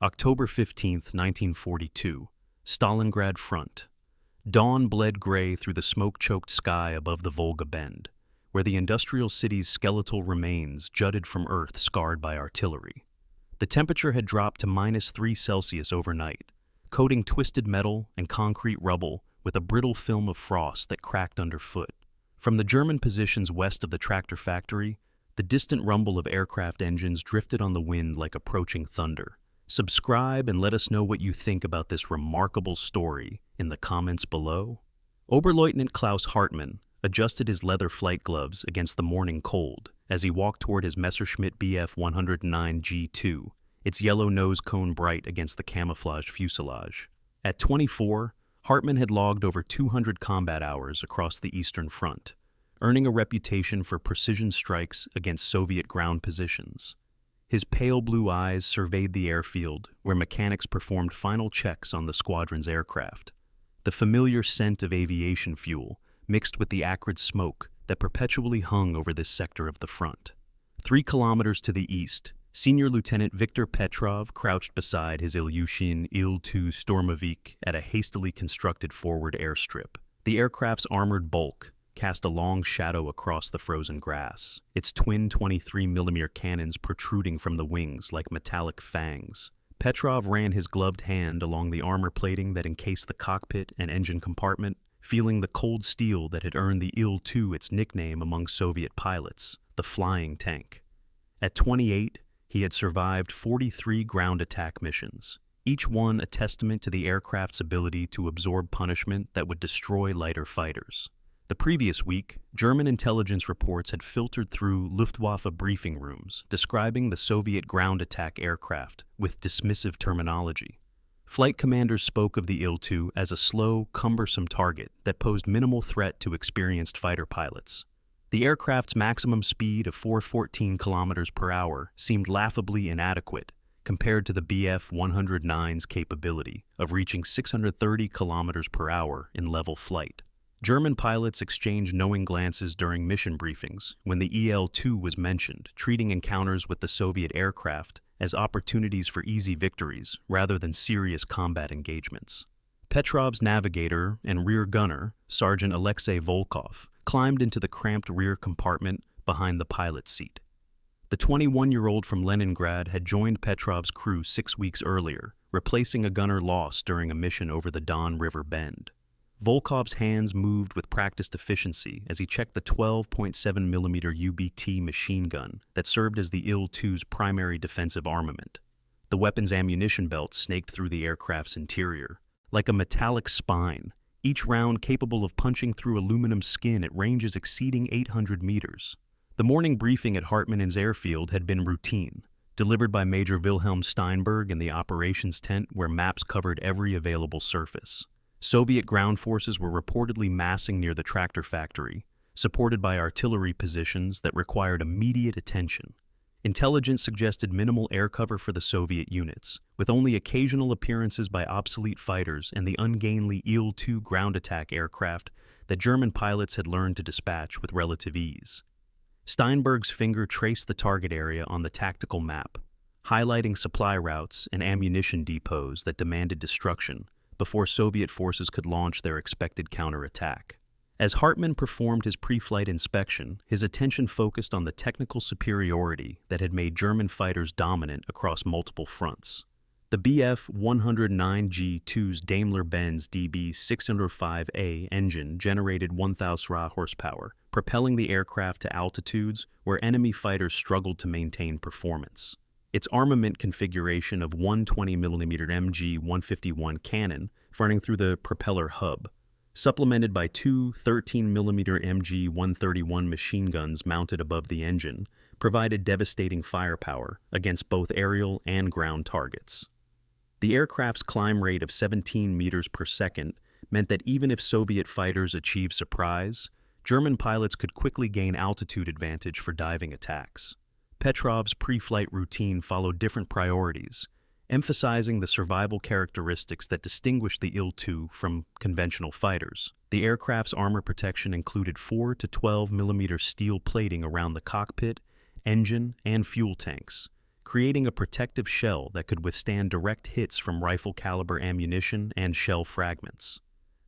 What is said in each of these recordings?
October 15, 1942, Stalingrad Front. Dawn bled gray through the smoke-choked sky above the Volga Bend, where the industrial city's skeletal remains jutted from earth scarred by artillery. The temperature had dropped to -3 overnight, coating twisted metal and concrete rubble with a brittle film of frost that cracked underfoot. From the German positions west of the tractor factory, the distant rumble of aircraft engines drifted on the wind like approaching thunder. Subscribe and let us know what you think about this remarkable story in the comments below. Oberleutnant Klaus Hartmann adjusted his leather flight gloves against the morning cold as he walked toward his Messerschmitt Bf 109 G2, its yellow nose cone bright against the camouflage fuselage. At 24, Hartmann had logged over 200 combat hours across the Eastern Front, earning a reputation for precision strikes against Soviet ground positions. His pale blue eyes surveyed the airfield, where mechanics performed final checks on the squadron's aircraft. The familiar scent of aviation fuel mixed with the acrid smoke that perpetually hung over this sector of the front. 3 kilometers to the east, Senior Lieutenant Viktor Petrov crouched beside his Aviation Il-2 Sturmovik at a hastily constructed forward airstrip. The aircraft's armored bulk cast a long shadow across the frozen grass, its twin 23mm cannons protruding from the wings like metallic fangs. Petrov ran his gloved hand along the armor plating that encased the cockpit and engine compartment, feeling the cold steel that had earned the Il-2 its nickname among Soviet pilots, the flying tank. At 28, he had survived 43 ground attack missions, each one a testament to the aircraft's ability to absorb punishment that would destroy lighter fighters. The previous week, German intelligence reports had filtered through Luftwaffe briefing rooms, describing the Soviet ground attack aircraft with dismissive terminology. Flight commanders spoke of the Il-2 as a slow, cumbersome target that posed minimal threat to experienced fighter pilots. The aircraft's maximum speed of 414 kilometers per hour seemed laughably inadequate compared to the Bf 109's capability of reaching 630 kilometers per hour in level flight. German pilots exchanged knowing glances during mission briefings when the Il-2 was mentioned, treating encounters with the Soviet aircraft as opportunities for easy victories rather than serious combat engagements. Petrov's navigator and rear gunner, Sergeant Alexei Volkov, climbed into the cramped rear compartment behind the pilot's seat. The 21-year-old from Leningrad had joined Petrov's crew 6 weeks earlier, replacing a gunner lost during a mission over the Don River Bend. Volkov's hands moved with practiced efficiency as he checked the 12.7mm UBT machine gun that served as the Il-2's primary defensive armament. The weapon's ammunition belt snaked through the aircraft's interior, like a metallic spine, each round capable of punching through aluminum skin at ranges exceeding 800 meters. The morning briefing at Hartmann's airfield had been routine, delivered by Major Wilhelm Steinberg in the operations tent where maps covered every available surface. Soviet ground forces were reportedly massing near the tractor factory, supported by artillery positions that required immediate attention. Intelligence suggested minimal air cover for the Soviet units, with only occasional appearances by obsolete fighters and the ungainly Il-2 ground attack aircraft that German pilots had learned to dispatch with relative ease. Steinberg's finger traced the target area on the tactical map, highlighting supply routes and ammunition depots that demanded destruction before Soviet forces could launch their expected counterattack. As Hartmann performed his pre-flight inspection, his attention focused on the technical superiority that had made German fighters dominant across multiple fronts. The Bf 109 G2's Daimler-Benz DB605A engine generated 1,000 horsepower, propelling the aircraft to altitudes where enemy fighters struggled to maintain performance. Its armament configuration of one 20mm MG-151 cannon running through the propeller hub, supplemented by 2 13mm MG-131 machine guns mounted above the engine, provided devastating firepower against both aerial and ground targets. The aircraft's climb rate of 17 meters per second meant that even if Soviet fighters achieved surprise, German pilots could quickly gain altitude advantage for diving attacks. Petrov's pre-flight routine followed different priorities, emphasizing the survival characteristics that distinguish the Il-2 from conventional fighters. The aircraft's armor protection included 4 to 12mm steel plating around the cockpit, engine, and fuel tanks, creating a protective shell that could withstand direct hits from rifle-caliber ammunition and shell fragments.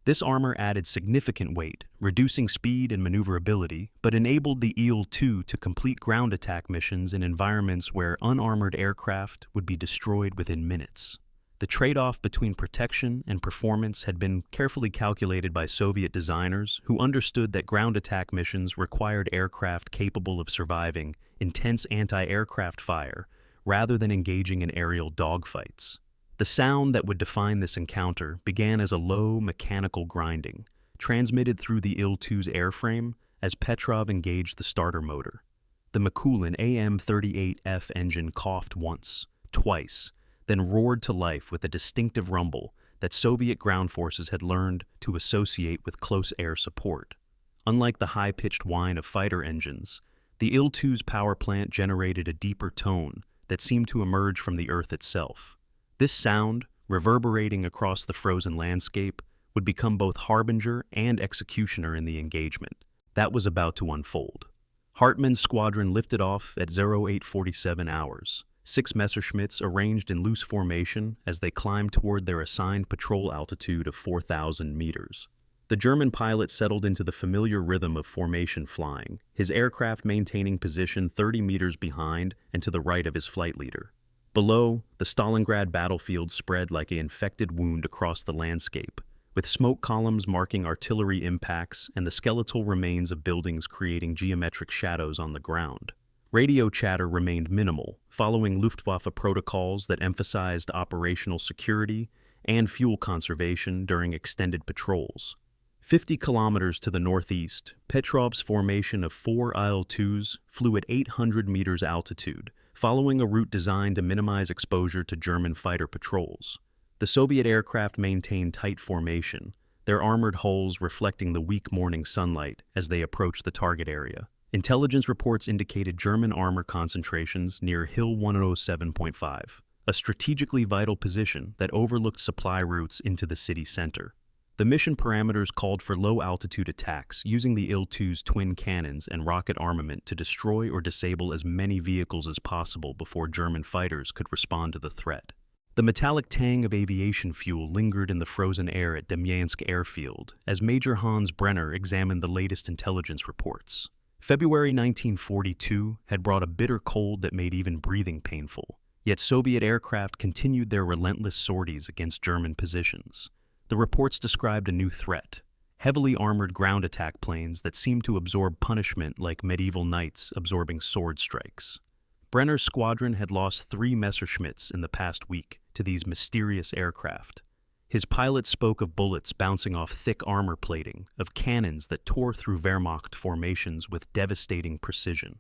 This armor added significant weight, reducing speed and maneuverability, but enabled the Il-2 to complete ground attack missions in environments where unarmored aircraft would be destroyed within minutes. The trade-off between protection and performance had been carefully calculated by Soviet designers who understood that ground attack missions required aircraft capable of surviving intense anti-aircraft fire rather than engaging in aerial dogfights. The sound that would define this encounter began as a low mechanical grinding, transmitted through the Il-2's airframe as Petrov engaged the starter motor. The Mikulin AM-38F engine coughed once, twice, then roared to life with a distinctive rumble that Soviet ground forces had learned to associate with close air support. Unlike the high-pitched whine of fighter engines, the Il-2's power plant generated a deeper tone that seemed to emerge from the earth itself. This sound, reverberating across the frozen landscape, would become both harbinger and executioner in the engagement that was about to unfold. Hartmann's squadron lifted off at 0847 hours, 6 Messerschmitts arranged in loose formation as they climbed toward their assigned patrol altitude of 4,000 meters. The German pilot settled into the familiar rhythm of formation flying, his aircraft maintaining position 30 meters behind and to the right of his flight leader. Below, the Stalingrad battlefield spread like an infected wound across the landscape, with smoke columns marking artillery impacts and the skeletal remains of buildings creating geometric shadows on the ground. Radio chatter remained minimal, following Luftwaffe protocols that emphasized operational security and fuel conservation during extended patrols. 50 kilometers to the northeast, Petrov's formation of 4 Il-2s flew at 800 meters altitude, following a route designed to minimize exposure to German fighter patrols. The Soviet aircraft maintained tight formation, their armored hulls reflecting the weak morning sunlight as they approached the target area. Intelligence reports indicated German armor concentrations near Hill 107.5, a strategically vital position that overlooked supply routes into the city center. The mission parameters called for low-altitude attacks using the Il-2's twin cannons and rocket armament to destroy or disable as many vehicles as possible before German fighters could respond to the threat. The metallic tang of aviation fuel lingered in the frozen air at Demyansk airfield as Major Hans Brenner examined the latest intelligence reports. February 1942 had brought a bitter cold that made even breathing painful, yet Soviet aircraft continued their relentless sorties against German positions. The reports described a new threat, heavily armored ground attack planes that seemed to absorb punishment like medieval knights absorbing sword strikes. Brenner's squadron had lost 3 Messerschmitts in the past week to these mysterious aircraft. His pilots spoke of bullets bouncing off thick armor plating, of cannons that tore through Wehrmacht formations with devastating precision.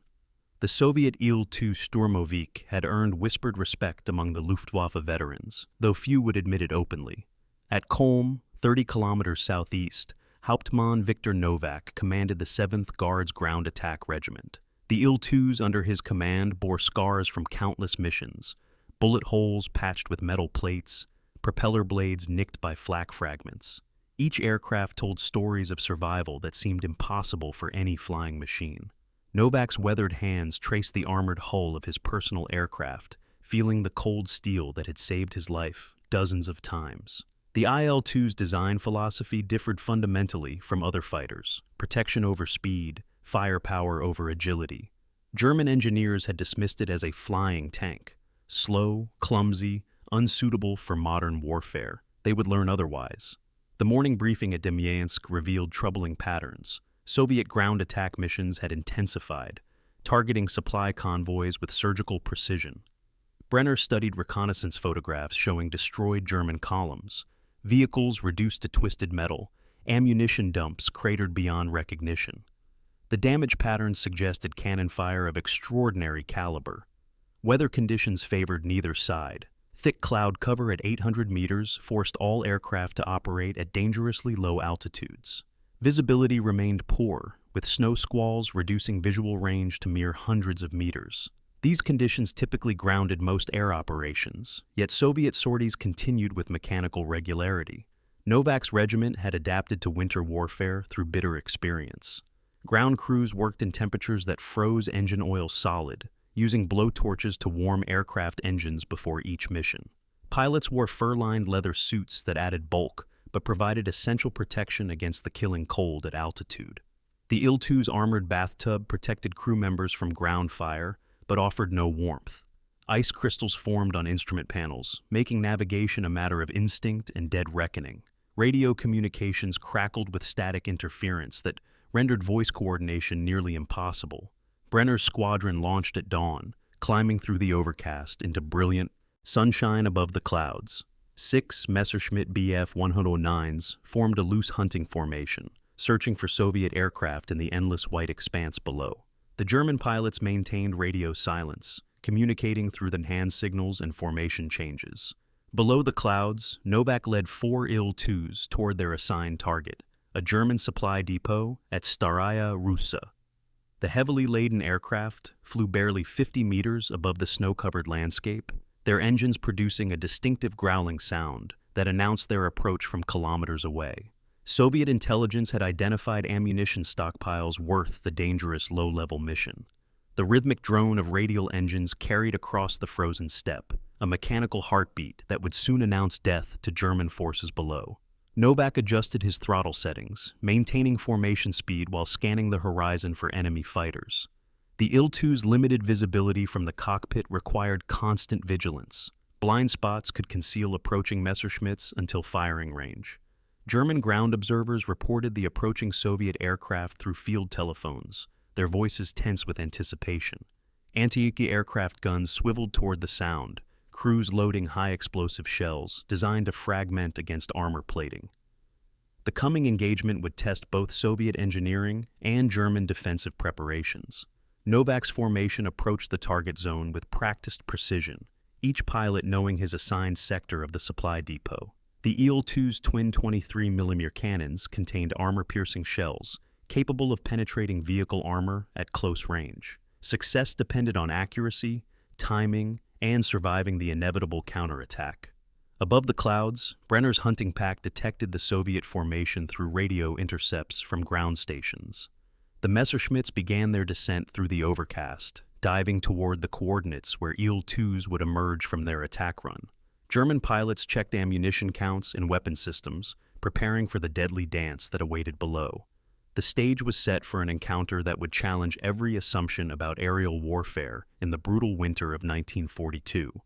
The Soviet Il-2 Sturmovik had earned whispered respect among the Luftwaffe veterans, though few would admit it openly. At Kulm, 30 kilometers southeast, Hauptmann Viktor Novak commanded the 7th Guards Ground Attack Regiment. The Il-2s under his command bore scars from countless missions, bullet holes patched with metal plates, propeller blades nicked by flak fragments. Each aircraft told stories of survival that seemed impossible for any flying machine. Novak's weathered hands traced the armored hull of his personal aircraft, feeling the cold steel that had saved his life dozens of times. The Il-2's design philosophy differed fundamentally from other fighters: protection over speed, firepower over agility. German engineers had dismissed it as a flying tank, slow, clumsy, unsuitable for modern warfare. They would learn otherwise. The morning briefing at Demyansk revealed troubling patterns. Soviet ground attack missions had intensified, targeting supply convoys with surgical precision. Brenner studied reconnaissance photographs showing destroyed German columns, vehicles reduced to twisted metal, ammunition dumps cratered beyond recognition. The damage patterns suggested cannon fire of extraordinary caliber. Weather conditions favored neither side. Thick cloud cover at 800 meters forced all aircraft to operate at dangerously low altitudes. Visibility remained poor, with snow squalls reducing visual range to mere hundreds of meters. These conditions typically grounded most air operations, yet Soviet sorties continued with mechanical regularity. Novak's regiment had adapted to winter warfare through bitter experience. Ground crews worked in temperatures that froze engine oil solid, using blowtorches to warm aircraft engines before each mission. Pilots wore fur-lined leather suits that added bulk, but provided essential protection against the killing cold at altitude. The Il-2's armored bathtub protected crew members from ground fire, but offered no warmth. Ice crystals formed on instrument panels, making navigation a matter of instinct and dead reckoning. Radio communications crackled with static interference that rendered voice coordination nearly impossible. Brenner's squadron launched at dawn, climbing through the overcast into brilliant sunshine above the clouds. 6 Messerschmitt Bf-109s formed a loose hunting formation, searching for Soviet aircraft in the endless white expanse below. The German pilots maintained radio silence, communicating through the hand signals and formation changes. Below the clouds, Novak led 4 Il-2s toward their assigned target, a German supply depot at Staraya Russa. The heavily laden aircraft flew barely 50 meters above the snow-covered landscape, their engines producing a distinctive growling sound that announced their approach from kilometers away. Soviet intelligence had identified ammunition stockpiles worth the dangerous low-level mission. The rhythmic drone of radial engines carried across the frozen steppe, a mechanical heartbeat that would soon announce death to German forces below. Novak adjusted his throttle settings, maintaining formation speed while scanning the horizon for enemy fighters. The Il-2's limited visibility from the cockpit required constant vigilance. Blind spots could conceal approaching Messerschmitts until firing range. German ground observers reported the approaching Soviet aircraft through field telephones, their voices tense with anticipation. Anti-Iki aircraft guns swiveled toward the sound, crews loading high-explosive shells designed to fragment against armor plating. The coming engagement would test both Soviet engineering and German defensive preparations. Novak's formation approached the target zone with practiced precision, each pilot knowing his assigned sector of the supply depot. The Il-2's twin 23mm cannons contained armor-piercing shells, capable of penetrating vehicle armor at close range. Success depended on accuracy, timing, and surviving the inevitable counterattack. Above the clouds, Brenner's hunting pack detected the Soviet formation through radio intercepts from ground stations. The Messerschmitts began their descent through the overcast, diving toward the coordinates where Il-2s would emerge from their attack run. German pilots checked ammunition counts and weapon systems, preparing for the deadly dance that awaited below. The stage was set for an encounter that would challenge every assumption about aerial warfare in the brutal winter of 1942.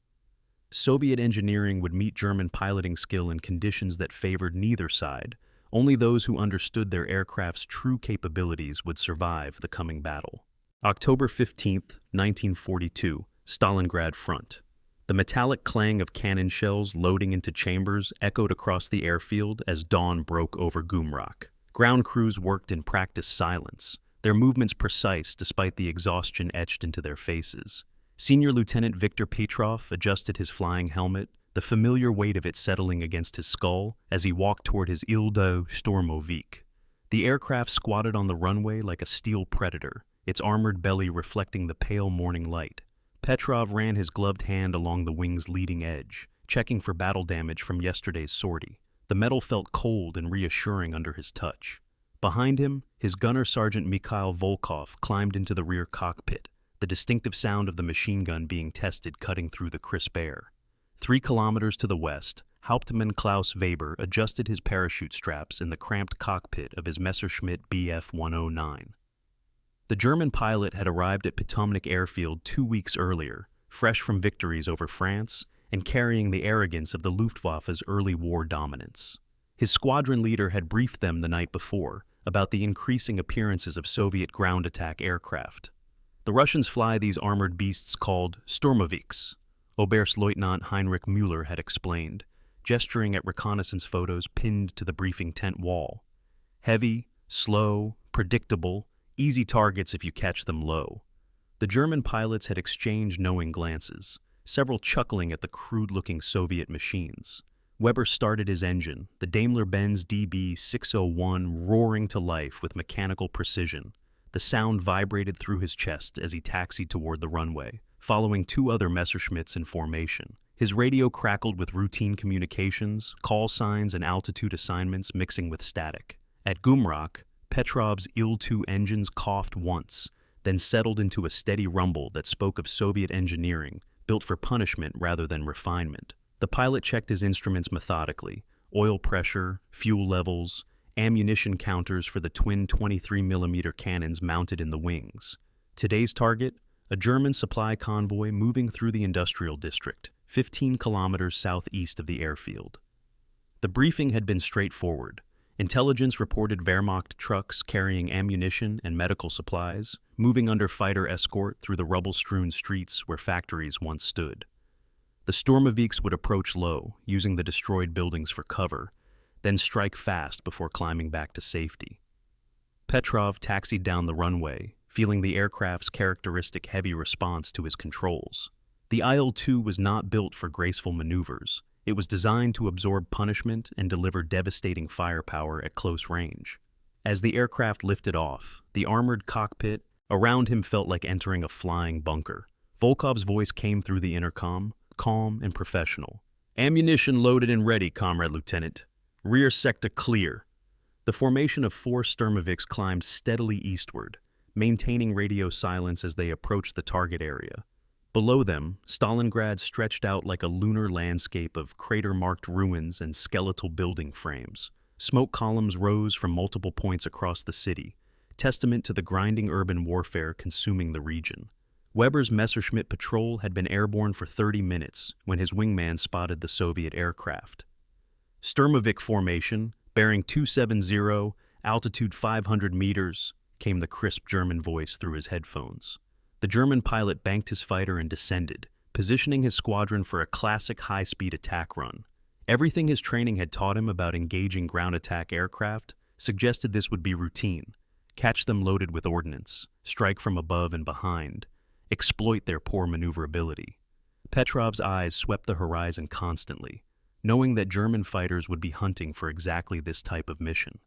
Soviet engineering would meet German piloting skill in conditions that favored neither side. Only those who understood their aircraft's true capabilities would survive the coming battle. October 15, 1942, Stalingrad Front. The metallic clang of cannon shells loading into chambers echoed across the airfield as dawn broke over Gumrak. Ground crews worked in practiced silence, their movements precise despite the exhaustion etched into their faces. Senior Lieutenant Viktor Petrov adjusted his flying helmet, the familiar weight of it settling against his skull as he walked toward his Il-2 Sturmovik. The aircraft squatted on the runway like a steel predator, its armored belly reflecting the pale morning light. Petrov ran his gloved hand along the wing's leading edge, checking for battle damage from yesterday's sortie. The metal felt cold and reassuring under his touch. Behind him, his gunner Sergeant Mikhail Volkov climbed into the rear cockpit, the distinctive sound of the machine gun being tested cutting through the crisp air. 3 kilometers to the west, Hauptmann Klaus Weber adjusted his parachute straps in the cramped cockpit of his Messerschmitt Bf-109. The German pilot had arrived at Potomnik Airfield 2 weeks earlier, fresh from victories over France and carrying the arrogance of the Luftwaffe's early war dominance. His squadron leader had briefed them the night before about the increasing appearances of Soviet ground attack aircraft. The Russians fly these armored beasts called Sturmoviks, Oberstleutnant Heinrich Mueller had explained, gesturing at reconnaissance photos pinned to the briefing tent wall. Heavy, slow, predictable, easy targets if you catch them low. The German pilots had exchanged knowing glances, several chuckling at the crude-looking Soviet machines. Weber started his engine, the Daimler-Benz DB601 roaring to life with mechanical precision. The sound vibrated through his chest as he taxied toward the runway, following 2 other Messerschmitts in formation. His radio crackled with routine communications, call signs, and altitude assignments mixing with static. At Gumrak, Petrov's Il-2 engines coughed once, then settled into a steady rumble that spoke of Soviet engineering, built for punishment rather than refinement. The pilot checked his instruments methodically: oil pressure, fuel levels, ammunition counters for the twin 23mm cannons mounted in the wings. Today's target? A German supply convoy moving through the industrial district, 15 kilometers southeast of the airfield. The briefing had been straightforward. Intelligence reported Wehrmacht trucks carrying ammunition and medical supplies, moving under fighter escort through the rubble-strewn streets where factories once stood. The Sturmoviks would approach low, using the destroyed buildings for cover, then strike fast before climbing back to safety. Petrov taxied down the runway, feeling the aircraft's characteristic heavy response to his controls. The Il-2 was not built for graceful maneuvers. It was designed to absorb punishment and deliver devastating firepower at close range. As the aircraft lifted off, the armored cockpit around him felt like entering a flying bunker. Volkov's voice came through the intercom, calm and professional. "Ammunition loaded and ready, Comrade Lieutenant. Rear sector clear." The formation of 4 Sturmoviks climbed steadily eastward, maintaining radio silence as they approached the target area. Below them, Stalingrad stretched out like a lunar landscape of crater-marked ruins and skeletal building frames. Smoke columns rose from multiple points across the city, testament to the grinding urban warfare consuming the region. Weber's Messerschmitt patrol had been airborne for 30 minutes when his wingman spotted the Soviet aircraft. "Sturmovik formation, bearing 270, altitude 500 meters, came the crisp German voice through his headphones. The German pilot banked his fighter and descended, positioning his squadron for a classic high-speed attack run. Everything his training had taught him about engaging ground attack aircraft suggested this would be routine. Catch them loaded with ordnance, strike from above and behind, exploit their poor maneuverability. Petrov's eyes swept the horizon constantly, knowing that German fighters would be hunting for exactly this type of mission.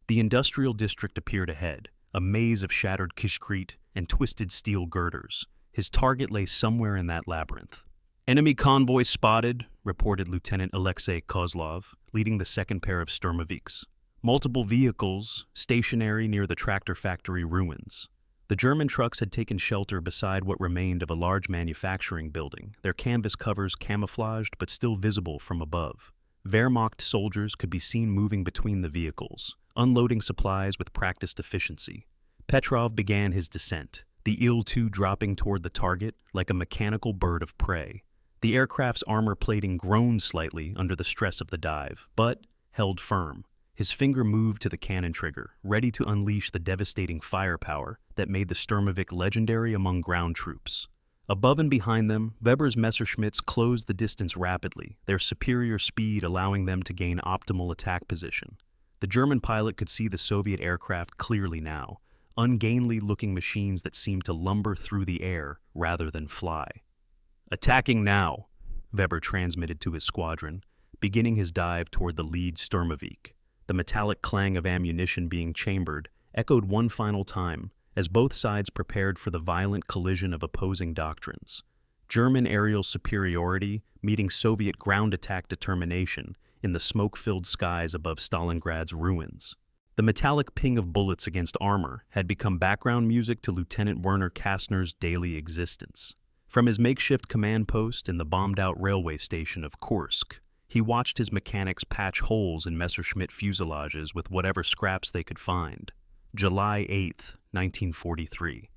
The industrial district appeared ahead, a maze of shattered kishkrete and twisted steel girders. His target lay somewhere in that labyrinth. "Enemy convoy spotted," reported Lieutenant Alexei Kozlov, leading the second pair of Sturmoviks. "Multiple vehicles, stationary near the tractor factory ruins." The German trucks had taken shelter beside what remained of a large manufacturing building, their canvas covers camouflaged but still visible from above. Wehrmacht soldiers could be seen moving between the vehicles, unloading supplies with practiced efficiency. Petrov began his descent, the Il-2 dropping toward the target like a mechanical bird of prey. The aircraft's armor plating groaned slightly under the stress of the dive, but held firm. His finger moved to the cannon trigger, ready to unleash the devastating firepower that made the Sturmovik legendary among ground troops. Above and behind them, Weber's Messerschmitts closed the distance rapidly, their superior speed allowing them to gain optimal attack position. The German pilot could see the Soviet aircraft clearly now, ungainly-looking machines that seemed to lumber through the air rather than fly. "Attacking now," Weber transmitted to his squadron, beginning his dive toward the lead Sturmovik. The metallic clang of ammunition being chambered echoed one final time as both sides prepared for the violent collision of opposing doctrines. German aerial superiority meeting Soviet ground attack determination in the smoke-filled skies above Stalingrad's ruins. The metallic ping of bullets against armor had become background music to Lieutenant Werner Kastner's daily existence. From his makeshift command post in the bombed-out railway station of Kursk, he watched his mechanics patch holes in Messerschmitt fuselages with whatever scraps they could find. July 8, 1943.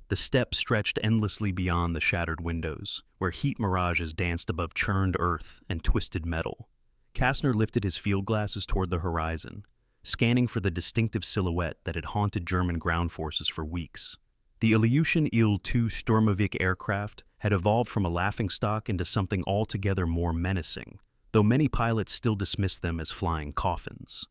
The steppe stretched endlessly beyond the shattered windows, where heat mirages danced above churned earth and twisted metal. Kastner lifted his field glasses toward the horizon, scanning for the distinctive silhouette that had haunted German ground forces for weeks. The Aviation Il-2 Sturmovik aircraft had evolved from a laughingstock into something altogether more menacing, though many pilots still dismissed them as flying coffins.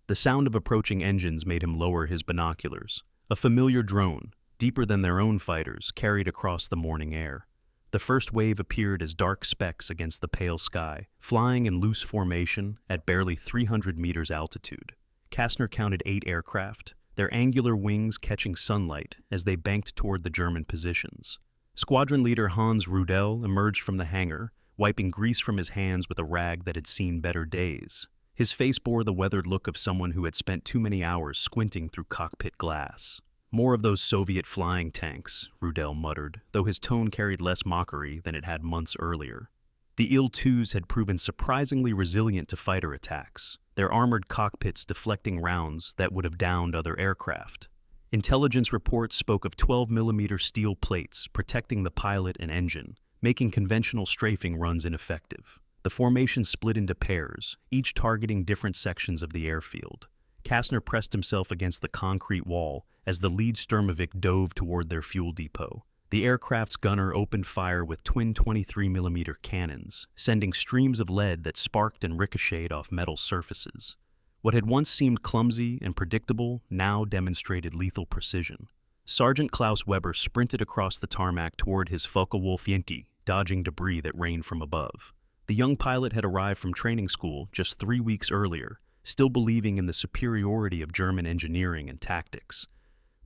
The sound of approaching engines made him lower his binoculars. A familiar drone, deeper than their own fighters, carried across the morning air. The first wave appeared as dark specks against the pale sky, flying in loose formation at barely 300 meters altitude. Kastner counted 8 aircraft, their angular wings catching sunlight as they banked toward the German positions. Squadron leader Hans Rudel emerged from the hangar, wiping grease from his hands with a rag that had seen better days. His face bore the weathered look of someone who had spent too many hours squinting through cockpit glass. More of those Soviet flying tanks, Rudel muttered, though his tone carried less mockery than it had months earlier. The Il-2s had proven surprisingly resilient to fighter attacks, their armored cockpits deflecting rounds that would have downed other aircraft. Intelligence reports spoke of 12mm steel plates protecting the pilot and engine, making conventional strafing runs ineffective. The formation split into pairs, each targeting different sections of the airfield. Kastner pressed himself against the concrete wall as the lead Sturmovik dove toward their fuel depot. The aircraft's gunner opened fire with twin 23mm cannons, sending streams of lead that sparked and ricocheted off metal surfaces. What had once seemed clumsy and predictable now demonstrated lethal precision. Sergeant Klaus Weber sprinted across the tarmac toward his Focke-Wulf Yankee, dodging debris that rained from above. The young pilot had arrived from training school just 3 weeks earlier, still believing in the superiority of German engineering and tactics.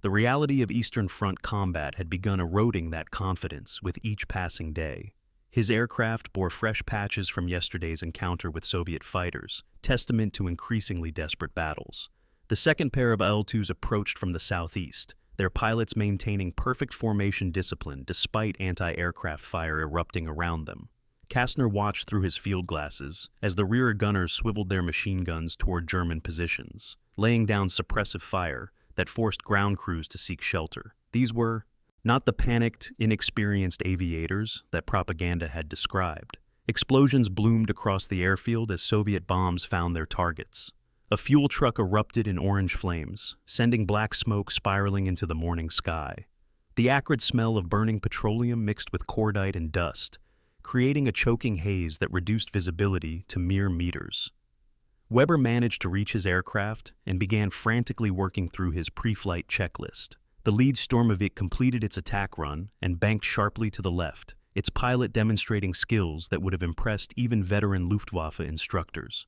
The reality of Eastern Front combat had begun eroding that confidence with each passing day. His aircraft bore fresh patches from yesterday's encounter with Soviet fighters, testament to increasingly desperate battles. The second pair of Il-2s approached from the southeast, their pilots maintaining perfect formation discipline despite anti-aircraft fire erupting around them. Kastner watched through his field glasses as the rear gunners swiveled their machine guns toward German positions, laying down suppressive fire that forced ground crews to seek shelter. These were not the panicked, inexperienced aviators that propaganda had described. Explosions bloomed across the airfield as Soviet bombs found their targets. A fuel truck erupted in orange flames, sending black smoke spiraling into the morning sky. The acrid smell of burning petroleum mixed with cordite and dust, creating a choking haze that reduced visibility to mere meters. Weber managed to reach his aircraft and began frantically working through his pre-flight checklist. The lead Sturmovik completed its attack run and banked sharply to the left, its pilot demonstrating skills that would have impressed even veteran Luftwaffe instructors.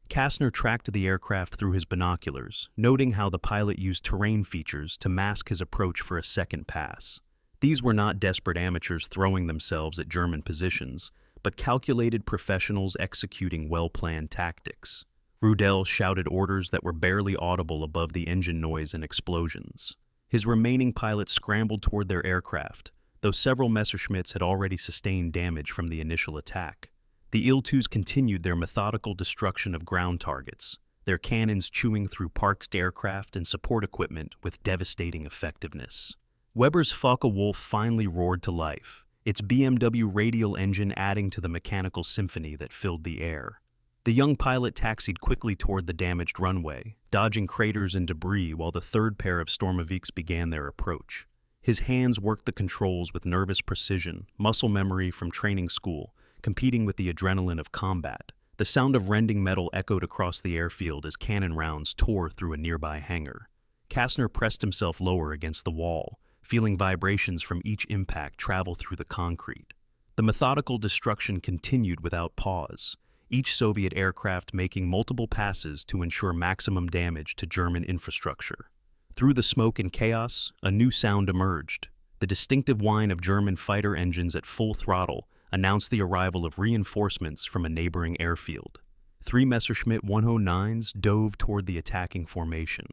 Kastner tracked the aircraft through his binoculars, noting how the pilot used terrain features to mask his approach for a second pass. These were not desperate amateurs throwing themselves at German positions, but calculated professionals executing well-planned tactics. Rudel shouted orders that were barely audible above the engine noise and explosions. His remaining pilots scrambled toward their aircraft, though several Messerschmitts had already sustained damage from the initial attack. The Il-2s continued their methodical destruction of ground targets, their cannons chewing through parked aircraft and support equipment with devastating effectiveness. Weber's Focke-Wulf finally roared to life, its BMW radial engine adding to the mechanical symphony that filled the air. The young pilot taxied quickly toward the damaged runway, dodging craters and debris while the third pair of Sturmoviks began their approach. His hands worked the controls with nervous precision, muscle memory from training school, competing with the adrenaline of combat. The sound of rending metal echoed across the airfield as cannon rounds tore through a nearby hangar. Kastner pressed himself lower against the wall, feeling vibrations from each impact travel through the concrete. The methodical destruction continued without pause, each Soviet aircraft making multiple passes to ensure maximum damage to German infrastructure. Through the smoke and chaos, a new sound emerged. The distinctive whine of German fighter engines at full throttle announced the arrival of reinforcements from a neighboring airfield. 3 Messerschmitt 109s dove toward the attacking formation,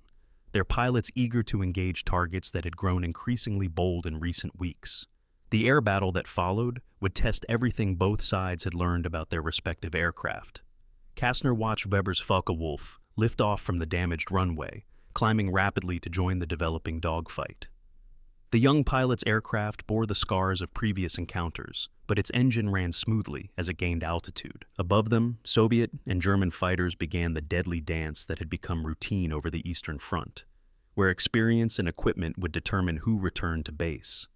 their pilots eager to engage targets that had grown increasingly bold in recent weeks. The air battle that followed would test everything both sides had learned about their respective aircraft. Kastner watched Weber's Focke-Wulf lift off from the damaged runway, climbing rapidly to join the developing dogfight. The young pilot's aircraft bore the scars of previous encounters, but its engine ran smoothly as it gained altitude. Above them, Soviet and German fighters began the deadly dance that had become routine over the Eastern Front, where experience and equipment would determine who returned to base.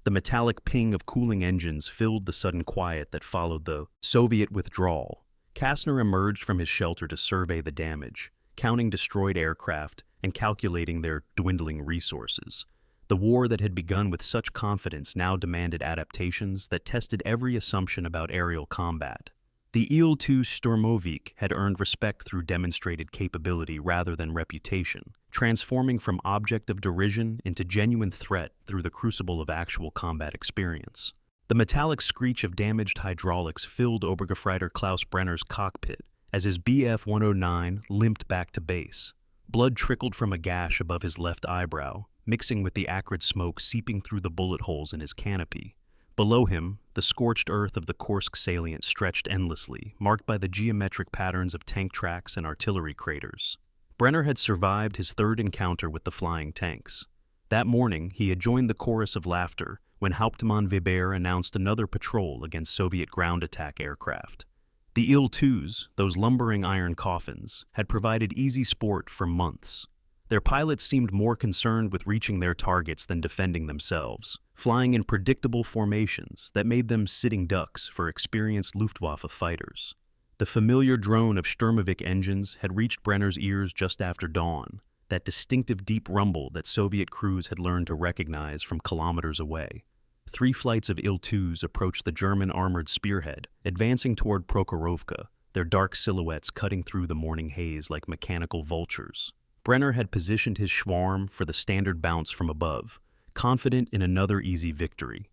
The metallic ping of cooling engines filled the sudden quiet that followed the Soviet withdrawal. Kastner emerged from his shelter to survey the damage, counting destroyed aircraft and calculating their dwindling resources. The war that had begun with such confidence now demanded adaptations that tested every assumption about aerial combat. The Il-2 Sturmovik had earned respect through demonstrated capability rather than reputation, transforming from object of derision into genuine threat through the crucible of actual combat experience. The metallic screech of damaged hydraulics filled Obergefreiter Klaus Brenner's cockpit as his Bf-109 limped back to base. Blood trickled from a gash above his left eyebrow, mixing with the acrid smoke seeping through the bullet holes in his canopy. Below him, the scorched earth of the Kursk salient stretched endlessly, marked by the geometric patterns of tank tracks and artillery craters. Brenner had survived his third encounter with the flying tanks. That morning, he had joined the chorus of laughter when Hauptmann Weber announced another patrol against Soviet ground attack aircraft. The Il-2s, those lumbering iron coffins, had provided easy sport for months. Their pilots seemed more concerned with reaching their targets than defending themselves, flying in predictable formations that made them sitting ducks for experienced Luftwaffe fighters. The familiar drone of Sturmovik engines had reached Brenner's ears just after dawn, that distinctive deep rumble that Soviet crews had learned to recognize from kilometers away. 3 flights of Il-2s approached the German armored spearhead, advancing toward Prokhorovka, their dark silhouettes cutting through the morning haze like mechanical vultures. Brenner had positioned his Schwarm for the standard bounce from above, confident in another easy victory.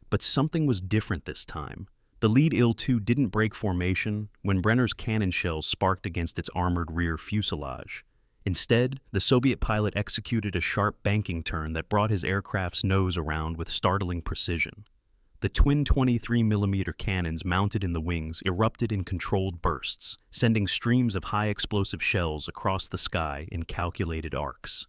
But something was different this time. The lead Il-2 didn't break formation when Brenner's cannon shells sparked against its armored rear fuselage. Instead, the Soviet pilot executed a sharp banking turn that brought his aircraft's nose around with startling precision. The twin 23mm cannons mounted in the wings erupted in controlled bursts, sending streams of high-explosive shells across the sky in calculated arcs.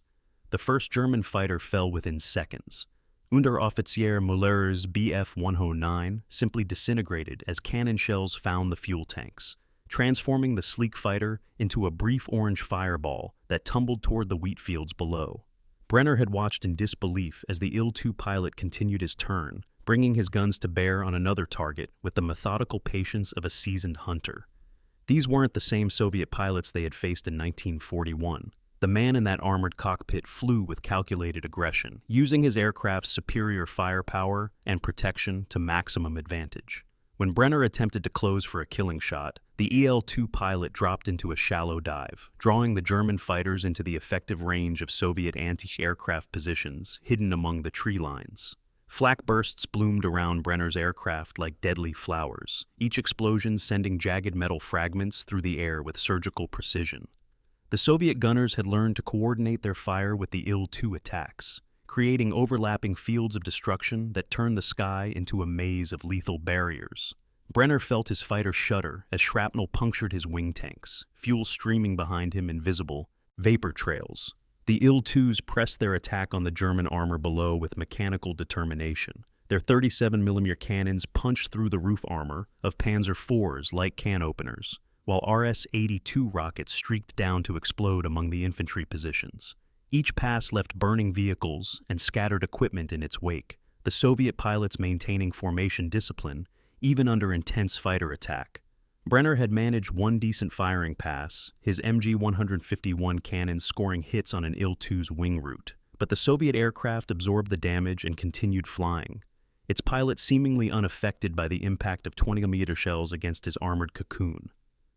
The first German fighter fell within seconds. Unteroffizier Mueller's Bf-109 simply disintegrated as cannon shells found the fuel tanks, transforming the sleek fighter into a brief orange fireball that tumbled toward the wheat fields below. Brenner had watched in disbelief as the Il-2 pilot continued his turn, bringing his guns to bear on another target with the methodical patience of a seasoned hunter. These weren't the same Soviet pilots they had faced in 1941. The man in that armored cockpit flew with calculated aggression, using his aircraft's superior firepower and protection to maximum advantage. When Brenner attempted to close for a killing shot, the Il-2 pilot dropped into a shallow dive, drawing the German fighters into the effective range of Soviet anti-aircraft positions hidden among the tree lines. Flak bursts bloomed around Brenner's aircraft like deadly flowers, each explosion sending jagged metal fragments through the air with surgical precision. The Soviet gunners had learned to coordinate their fire with the Il-2 attacks, creating overlapping fields of destruction that turned the sky into a maze of lethal barriers. Brenner felt his fighter shudder as shrapnel punctured his wing tanks, fuel streaming behind him in visible vapor trails. The Il-2s pressed their attack on the German armor below with mechanical determination. Their 37mm cannons punched through the roof armor of Panzer IV's light can openers, while RS-82 rockets streaked down to explode among the infantry positions. Each pass left burning vehicles and scattered equipment in its wake, the Soviet pilots maintaining formation discipline even under intense fighter attack. Brenner had managed one decent firing pass, his MG-151 cannon scoring hits on an Il-2's wing route, but the Soviet aircraft absorbed the damage and continued flying, its pilot seemingly unaffected by the impact of 20mm shells against his armored cocoon.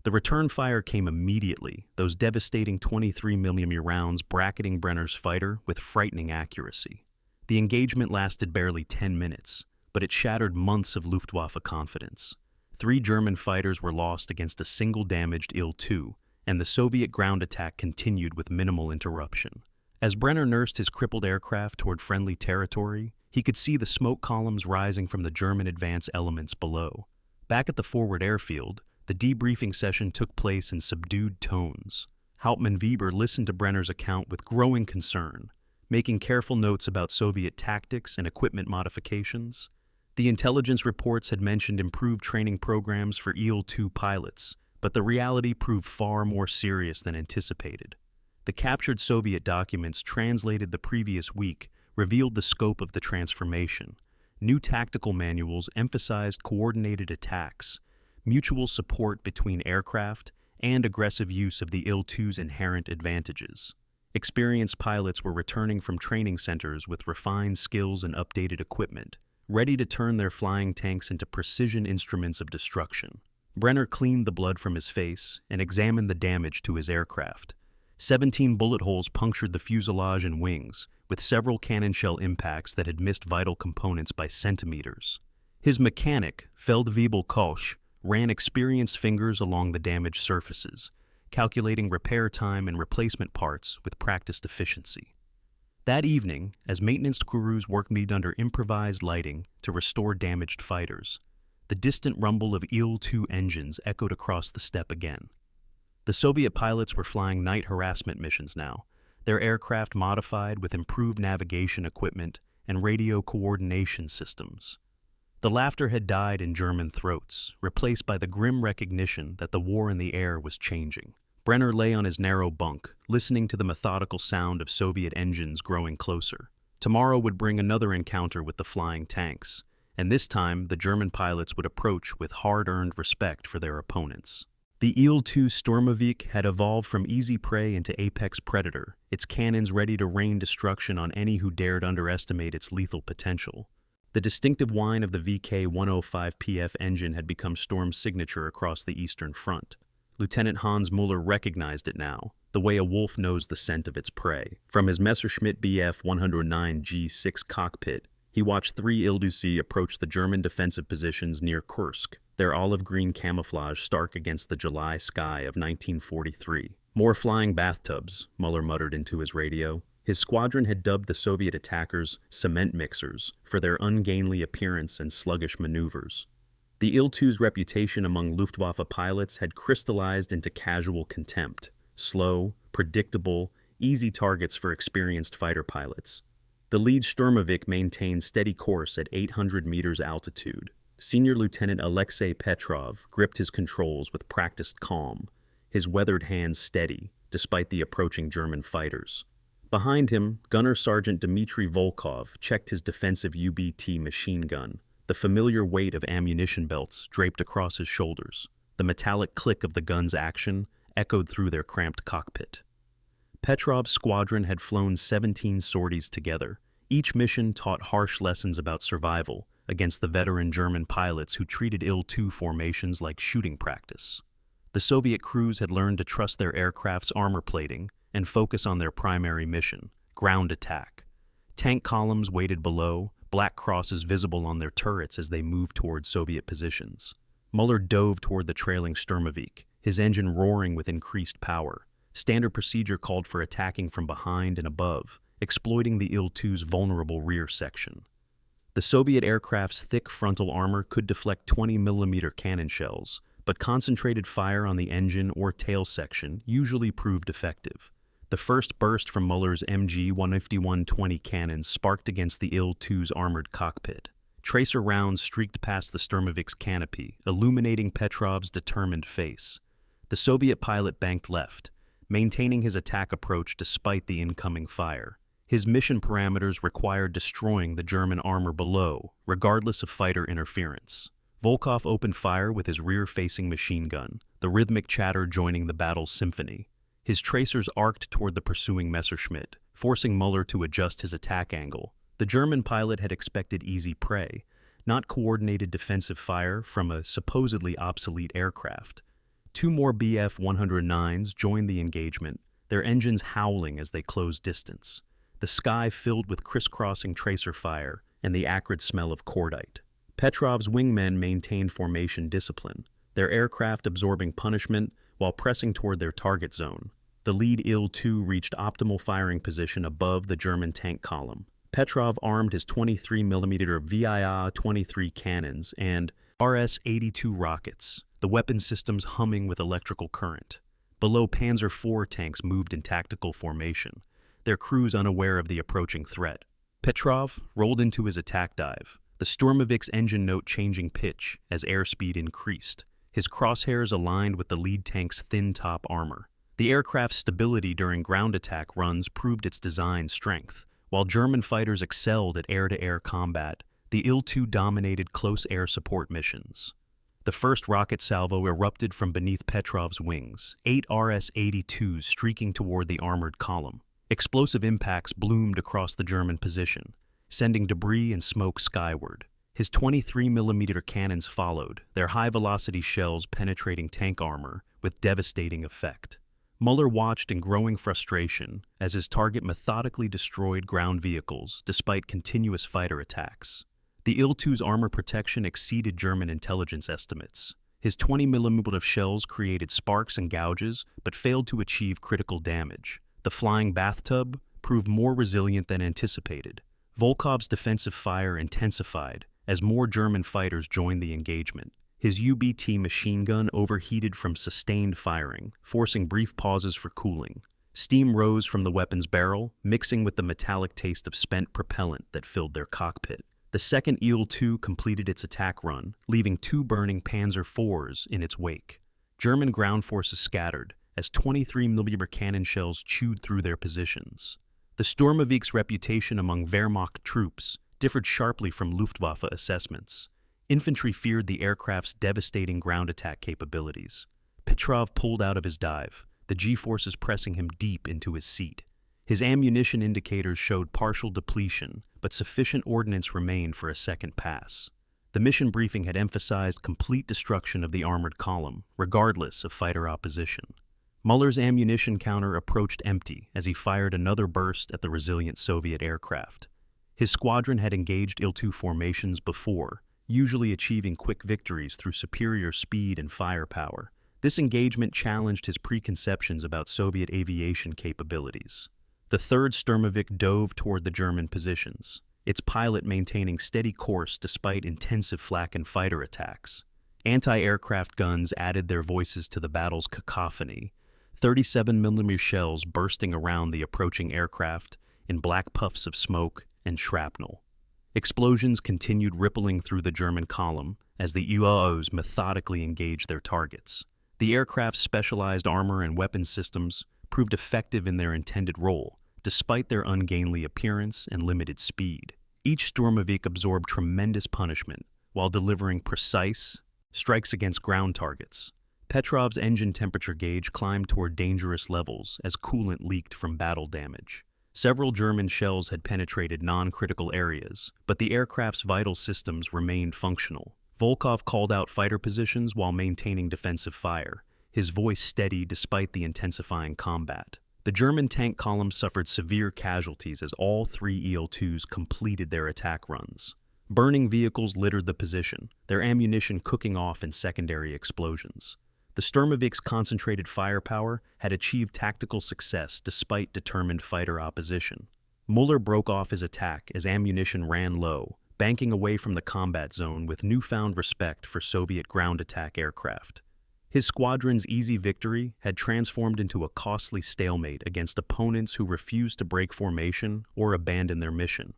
The return fire came immediately, those devastating 23mm rounds bracketing Brenner's fighter with frightening accuracy. The engagement lasted barely 10 minutes, but it shattered months of Luftwaffe confidence. 3 German fighters were lost against a single damaged Il-2, and the Soviet ground attack continued with minimal interruption. As Brenner nursed his crippled aircraft toward friendly territory, he could see the smoke columns rising from the German advance elements below. Back at the forward airfield, the debriefing session took place in subdued tones. Hauptmann Weber listened to Brenner's account with growing concern, making careful notes about Soviet tactics and equipment modifications. The intelligence reports had mentioned improved training programs for Il-2 pilots, but the reality proved far more serious than anticipated. The captured Soviet documents translated the previous week revealed the scope of the transformation. New tactical manuals emphasized coordinated attacks, mutual support between aircraft, and aggressive use of the Il-2's inherent advantages. Experienced pilots were returning from training centers with refined skills and updated equipment, ready to turn their flying tanks into precision instruments of destruction. Brenner cleaned the blood from his face and examined the damage to his aircraft. 17 bullet holes punctured the fuselage and wings, with several cannon shell impacts that had missed vital components by centimeters. His mechanic, Feldwebel Koch, ran experienced fingers along the damaged surfaces, calculating repair time and replacement parts with practiced efficiency. That evening, as maintenance crews worked under improvised lighting to restore damaged fighters, the distant rumble of Il-2 engines echoed across the steppe again. The Soviet pilots were flying night harassment missions now, their aircraft modified with improved navigation equipment and radio coordination systems. The laughter had died in German throats, replaced by the grim recognition that the war in the air was changing. Brenner lay on his narrow bunk, listening to the methodical sound of Soviet engines growing closer. Tomorrow would bring another encounter with the flying tanks, and this time the German pilots would approach with hard-earned respect for their opponents. The Il-2 Sturmovik had evolved from easy prey into apex predator, its cannons ready to rain destruction on any who dared underestimate its lethal potential. The distinctive whine of the VK-105PF engine had become Storm's signature across the Eastern Front. Lieutenant Hans Mueller recognized it now, the way a wolf knows the scent of its prey. From his Messerschmitt Bf 109G6 cockpit, he watched three Il-2 approach the German defensive positions near Kursk, their olive-green camouflage stark against the July sky of 1943. "More flying bathtubs," Mueller muttered into his radio. His squadron had dubbed the Soviet attackers cement mixers for their ungainly appearance and sluggish maneuvers. The Il-2's reputation among Luftwaffe pilots had crystallized into casual contempt, slow, predictable, easy targets for experienced fighter pilots. The lead Sturmovik maintained steady course at 800 meters altitude. Senior Lieutenant Alexei Petrov gripped his controls with practiced calm, his weathered hands steady, despite the approaching German fighters. Behind him, Gunner Sergeant Dmitry Volkov checked his defensive UBT machine gun, the familiar weight of ammunition belts draped across his shoulders. The metallic click of the gun's action echoed through their cramped cockpit. Petrov's squadron had flown 17 sorties together. Each mission taught harsh lessons about survival against the veteran German pilots who treated Il-2 formations like shooting practice. The Soviet crews had learned to trust their aircraft's armor plating and focus on their primary mission, ground attack. Tank columns waited below, black crosses visible on their turrets as they moved toward Soviet positions. Mueller dove toward the trailing Sturmovik, his engine roaring with increased power. Standard procedure called for attacking from behind and above, exploiting the Il-2's vulnerable rear section. The Soviet aircraft's thick frontal armor could deflect 20mm cannon shells, but concentrated fire on the engine or tail section usually proved effective. The first burst from Mueller's MG-151-20 cannons sparked against the Il-2's armored cockpit. Tracer rounds streaked past the Sturmovik's canopy, illuminating Petrov's determined face. The Soviet pilot banked left, maintaining his attack approach despite the incoming fire. His mission parameters required destroying the German armor below, regardless of fighter interference. Volkov opened fire with his rear-facing machine gun, the rhythmic chatter joining the battle's symphony. His tracers arced toward the pursuing Messerschmitt, forcing Mueller to adjust his attack angle. The German pilot had expected easy prey, not coordinated defensive fire from a supposedly obsolete aircraft. Two more Bf 109s joined the engagement, their engines howling as they closed distance. The sky filled with crisscrossing tracer fire and the acrid smell of cordite. Petrov's wingmen maintained formation discipline, their aircraft absorbing punishment while pressing toward their target zone. The lead Il-2 reached optimal firing position above the German tank column. Petrov armed his 23mm VIA-23 cannons and RS-82 rockets, the weapon systems humming with electrical current. Below, Panzer IV tanks moved in tactical formation, their crews unaware of the approaching threat. Petrov rolled into his attack dive, the Sturmovik's engine note changing pitch as airspeed increased, his crosshairs aligned with the lead tank's thin top armor. The aircraft's stability during ground attack runs proved its design strength. While German fighters excelled at air-to-air combat, the Il-2 dominated close air support missions. The first rocket salvo erupted from beneath Petrov's wings, 8 RS-82s streaking toward the armored column. Explosive impacts bloomed across the German position, sending debris and smoke skyward. His 23mm cannons followed, their high-velocity shells penetrating tank armor with devastating effect. Mueller watched in growing frustration as his target methodically destroyed ground vehicles despite continuous fighter attacks. The Il-2's armor protection exceeded German intelligence estimates. His 20mm shells created sparks and gouges but failed to achieve critical damage. The flying bathtub, proved more resilient than anticipated. Volkov's defensive fire intensified as more German fighters joined the engagement. His UBT machine gun overheated from sustained firing, forcing brief pauses for cooling. Steam rose from the weapon's barrel, mixing with the metallic taste of spent propellant that filled their cockpit. The second Il-2 completed its attack run, leaving 2 burning Panzer IVs in its wake. German ground forces scattered as 23mm cannon shells chewed through their positions. The Sturmovik's reputation among Wehrmacht troops differed sharply from Luftwaffe assessments. Infantry feared the aircraft's devastating ground attack capabilities. Petrov pulled out of his dive, the G-forces pressing him deep into his seat. His ammunition indicators showed partial depletion, but sufficient ordnance remained for a second pass. The mission briefing had emphasized complete destruction of the armored column, regardless of fighter opposition. Mueller's ammunition counter approached empty as he fired another burst at the resilient Soviet aircraft. His squadron had engaged Il-2 formations before, usually achieving quick victories through superior speed and firepower. This engagement challenged his preconceptions about Soviet aviation capabilities. The third Sturmovik dove toward the German positions, its pilot maintaining steady course despite intensive flak and fighter attacks. Anti-aircraft guns added their voices to the battle's cacophony, 37mm shells bursting around the approaching aircraft in black puffs of smoke and shrapnel. Explosions continued rippling through the German column as the UAOs methodically engaged their targets. The aircraft's specialized armor and weapons systems proved effective in their intended role, despite their ungainly appearance and limited speed. Each Sturmovik absorbed tremendous punishment while delivering precise strikes against ground targets. Petrov's engine temperature gauge climbed toward dangerous levels as coolant leaked from battle damage. Several German shells had penetrated non-critical areas, but the aircraft's vital systems remained functional. Volkov called out fighter positions while maintaining defensive fire, his voice steady despite the intensifying combat. The German tank column suffered severe casualties as all 3 Il-2s completed their attack runs. Burning vehicles littered the position, their ammunition cooking off in secondary explosions. The Sturmovik's concentrated firepower had achieved tactical success despite determined fighter opposition. Mueller broke off his attack as ammunition ran low, banking away from the combat zone with newfound respect for Soviet ground attack aircraft. His squadron's easy victory had transformed into a costly stalemate against opponents who refused to break formation or abandon their mission.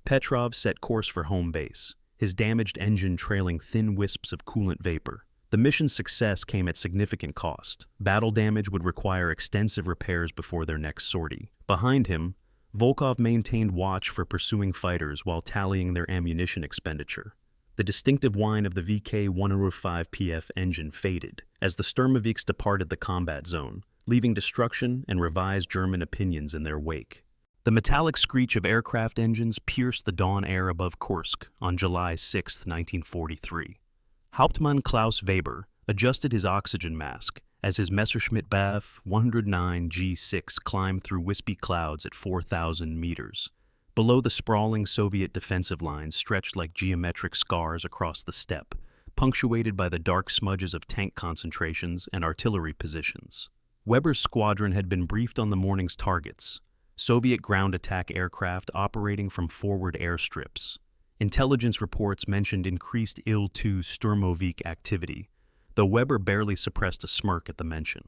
Petrov set course for home base, his damaged engine trailing thin wisps of coolant vapor. The mission's success came at significant cost. Battle damage would require extensive repairs before their next sortie. Behind him, Volkov maintained watch for pursuing fighters while tallying their ammunition expenditure. The distinctive whine of the VK-105PF engine faded as the Sturmoviks departed the combat zone, leaving destruction and revised German opinions in their wake. The metallic screech of aircraft engines pierced the dawn air above Kursk on July 6, 1943. Hauptmann Klaus Weber adjusted his oxygen mask as his Messerschmitt Bf 109 G6 climbed through wispy clouds at 4,000 meters. Below, the sprawling Soviet defensive lines stretched like geometric scars across the steppe, punctuated by the dark smudges of tank concentrations and artillery positions. Weber's squadron had been briefed on the morning's targets, Soviet ground attack aircraft operating from forward airstrips. Intelligence reports mentioned increased Il-2 Sturmovik activity, though Weber barely suppressed a smirk at the mention.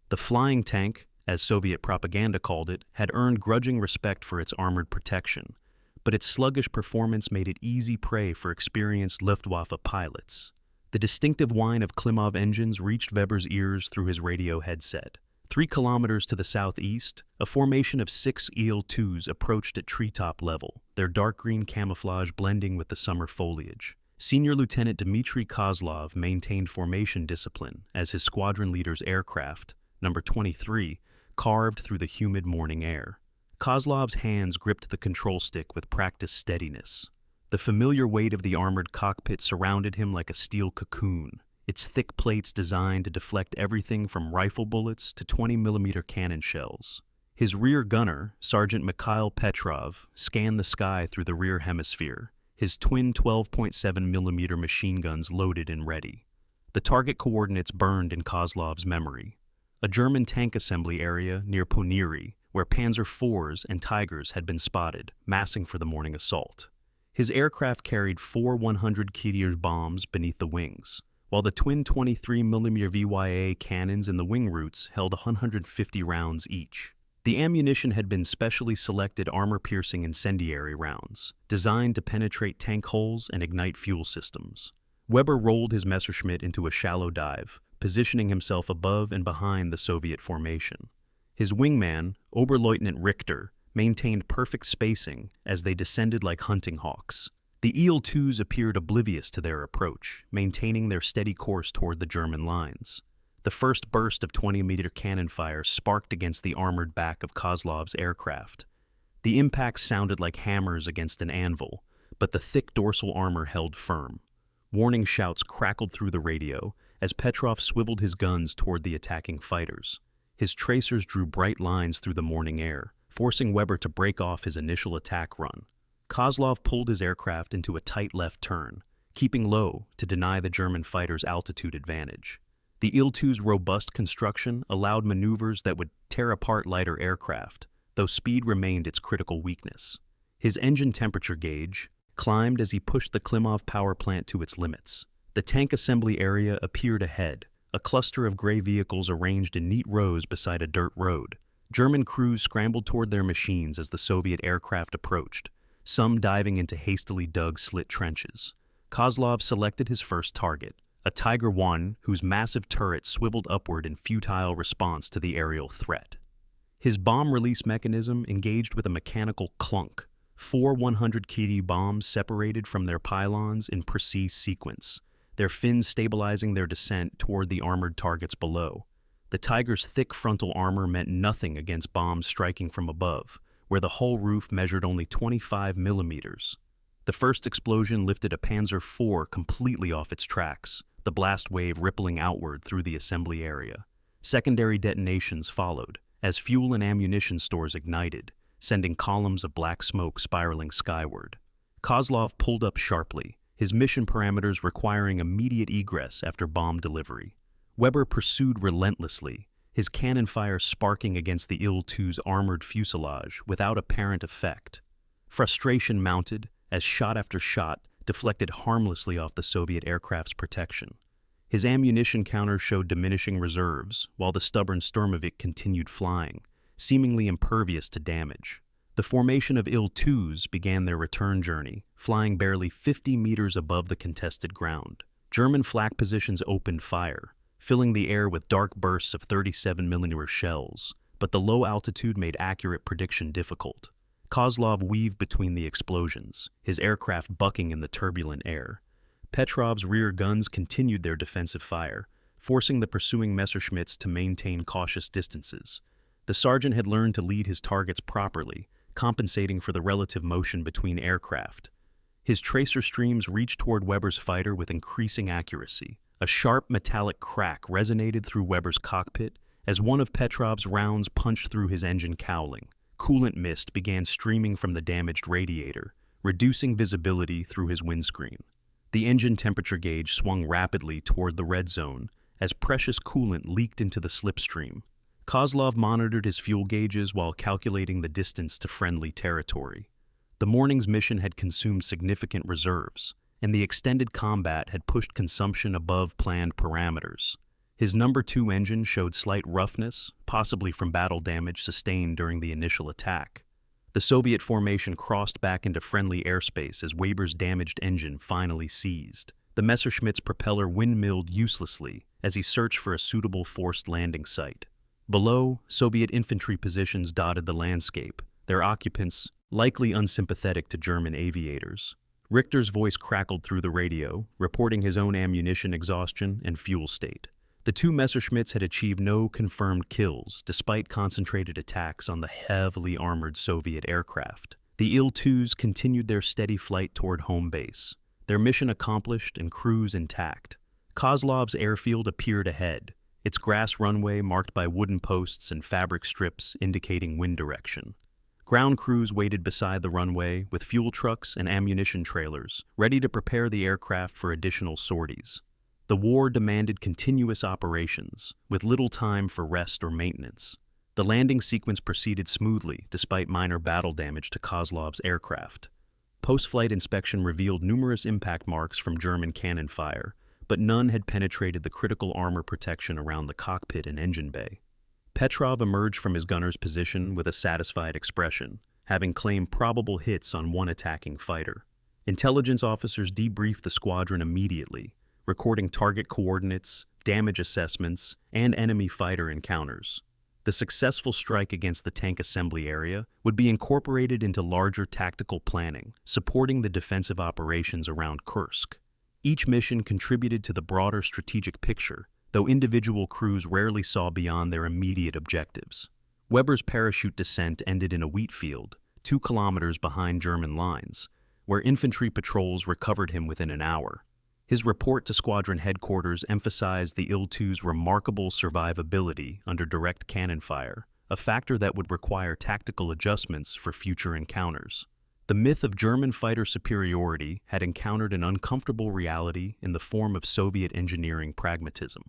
The flying tank, as Soviet propaganda called it, had earned grudging respect for its armored protection, but its sluggish performance made it easy prey for experienced Luftwaffe pilots. The distinctive whine of Klimov engines reached Weber's ears through his radio headset. 3 kilometers to the southeast, a formation of 6 Il-2s approached at treetop level, their dark green camouflage blending with the summer foliage. Senior Lieutenant Dmitry Kozlov maintained formation discipline as his squadron leader's aircraft, number 23, carved through the humid morning air. Kozlov's hands gripped the control stick with practiced steadiness. The familiar weight of the armored cockpit surrounded him like a steel cocoon, its thick plates designed to deflect everything from rifle bullets to 20mm cannon shells. His rear gunner, Sergeant Mikhail Petrov, scanned the sky through the rear hemisphere, his twin 12.7mm machine guns loaded and ready. The target coordinates burned in Kozlov's memory. A German tank assembly area near Poniri, where Panzer IVs and Tigers had been spotted, massing for the morning assault. His aircraft carried 4 100 kg bombs beneath the wings, while the twin 23mm VYA cannons in the wing roots held 150 rounds each. The ammunition had been specially selected armor-piercing incendiary rounds, designed to penetrate tank hulls and ignite fuel systems. Weber rolled his Messerschmitt into a shallow dive, positioning himself above and behind the Soviet formation. His wingman, Oberleutnant Richter, maintained perfect spacing as they descended like hunting hawks. The Il-2s appeared oblivious to their approach, maintaining their steady course toward the German lines. The first burst of 20-meter cannon fire sparked against the armored back of Kozlov's aircraft. The impacts sounded like hammers against an anvil, but the thick dorsal armor held firm. Warning shouts crackled through the radio as Petrov swiveled his guns toward the attacking fighters. His tracers drew bright lines through the morning air, forcing Weber to break off his initial attack run. Kozlov pulled his aircraft into a tight left turn, keeping low to deny the German fighters altitude advantage. The Il-2's robust construction allowed maneuvers that would tear apart lighter aircraft, though speed remained its critical weakness. His engine temperature gauge climbed as he pushed the Klimov power plant to its limits. The tank assembly area appeared ahead, a cluster of gray vehicles arranged in neat rows beside a dirt road. German crews scrambled toward their machines as the Soviet aircraft approached, some diving into hastily dug slit trenches. Kozlov selected his first target, a Tiger I whose massive turret swiveled upward in futile response to the aerial threat. His bomb release mechanism engaged with a mechanical clunk. 4 100 kg bombs separated from their pylons in precise sequence, their fins stabilizing their descent toward the armored targets below. The Tiger's thick frontal armor meant nothing against bombs striking from above, where the hull roof measured only 25 millimeters. The first explosion lifted a Panzer IV completely off its tracks, the blast wave rippling outward through the assembly area. Secondary detonations followed, as fuel and ammunition stores ignited, sending columns of black smoke spiraling skyward. Kozlov pulled up sharply, his mission parameters requiring immediate egress after bomb delivery. Weber pursued relentlessly, his cannon fire sparking against the Il-2's armored fuselage without apparent effect. Frustration mounted as shot after shot deflected harmlessly off the Soviet aircraft's protection. His ammunition counter showed diminishing reserves, while the stubborn Sturmovik continued flying, seemingly impervious to damage. The formation of Il-2s began their return journey, flying barely 50 meters above the contested ground. German flak positions opened fire, filling the air with dark bursts of 37mm shells, but the low altitude made accurate prediction difficult. Kozlov weaved between the explosions, his aircraft bucking in the turbulent air. Petrov's rear guns continued their defensive fire, forcing the pursuing Messerschmitts to maintain cautious distances. The sergeant had learned to lead his targets properly, compensating for the relative motion between aircraft. His tracer streams reached toward Weber's fighter with increasing accuracy. A sharp metallic crack resonated through Weber's cockpit as one of Petrov's rounds punched through his engine cowling. Coolant mist began streaming from the damaged radiator, reducing visibility through his windscreen. The engine temperature gauge swung rapidly toward the red zone as precious coolant leaked into the slipstream. Kozlov monitored his fuel gauges while calculating the distance to friendly territory. The morning's mission had consumed significant reserves, and the extended combat had pushed consumption above planned parameters. His No. 2 engine showed slight roughness, possibly from battle damage sustained during the initial attack. The Soviet formation crossed back into friendly airspace as Weber's damaged engine finally seized. The Messerschmitt's propeller windmilled uselessly as he searched for a suitable forced landing site. Below, Soviet infantry positions dotted the landscape, their occupants likely unsympathetic to German aviators. Richter's voice crackled through the radio, reporting his own ammunition exhaustion and fuel state. The two Messerschmitts had achieved no confirmed kills, despite concentrated attacks on the heavily armored Soviet aircraft. The Il-2s continued their steady flight toward home base, their mission accomplished and crews intact. Kozlov's airfield appeared ahead, its grass runway marked by wooden posts and fabric strips indicating wind direction. Ground crews waited beside the runway with fuel trucks and ammunition trailers, ready to prepare the aircraft for additional sorties. The war demanded continuous operations, with little time for rest or maintenance. The landing sequence proceeded smoothly despite minor battle damage to Kozlov's aircraft. Post-flight inspection revealed numerous impact marks from German cannon fire, but none had penetrated the critical armor protection around the cockpit and engine bay. Petrov emerged from his gunner's position with a satisfied expression, having claimed probable hits on one attacking fighter. Intelligence officers debriefed the squadron immediately, recording target coordinates, damage assessments, and enemy fighter encounters. The successful strike against the tank assembly area would be incorporated into larger tactical planning, supporting the defensive operations around Kursk. Each mission contributed to the broader strategic picture, though individual crews rarely saw beyond their immediate objectives. Weber's parachute descent ended in a wheat field, 2 kilometers behind German lines, where infantry patrols recovered him within an hour. His report to squadron headquarters emphasized the Il-2's remarkable survivability under direct cannon fire, a factor that would require tactical adjustments for future encounters. The myth of German fighter superiority had encountered an uncomfortable reality in the form of Soviet engineering pragmatism.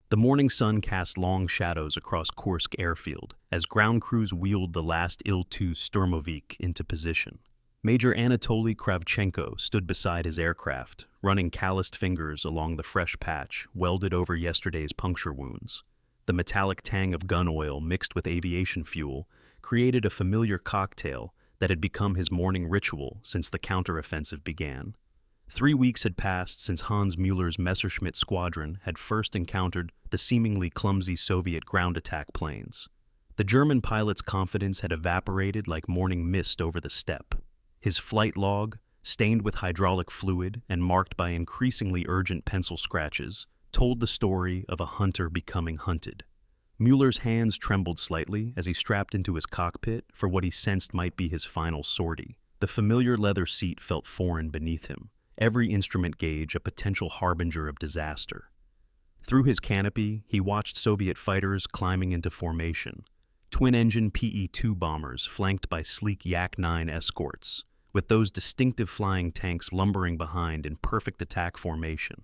The morning sun cast long shadows across Kursk airfield as ground crews wheeled the last Il-2 Sturmovik into position. Major Anatoly Kravchenko stood beside his aircraft, running calloused fingers along the fresh patch welded over yesterday's puncture wounds. The metallic tang of gun oil mixed with aviation fuel created a familiar cocktail that had become his morning ritual since the counteroffensive began. 3 weeks had passed since Hans Mueller's Messerschmitt squadron had first encountered the seemingly clumsy Soviet ground attack planes. The German pilot's confidence had evaporated like morning mist over the steppe. His flight log, stained with hydraulic fluid and marked by increasingly urgent pencil scratches, told the story of a hunter becoming hunted. Mueller's hands trembled slightly as he strapped into his cockpit for what he sensed might be his final sortie. The familiar leather seat felt foreign beneath him, every instrument gauge a potential harbinger of disaster. Through his canopy, he watched Soviet fighters climbing into formation, twin-engine PE-2 bombers flanked by sleek Yak-9 escorts, with those distinctive flying tanks lumbering behind in perfect attack formation.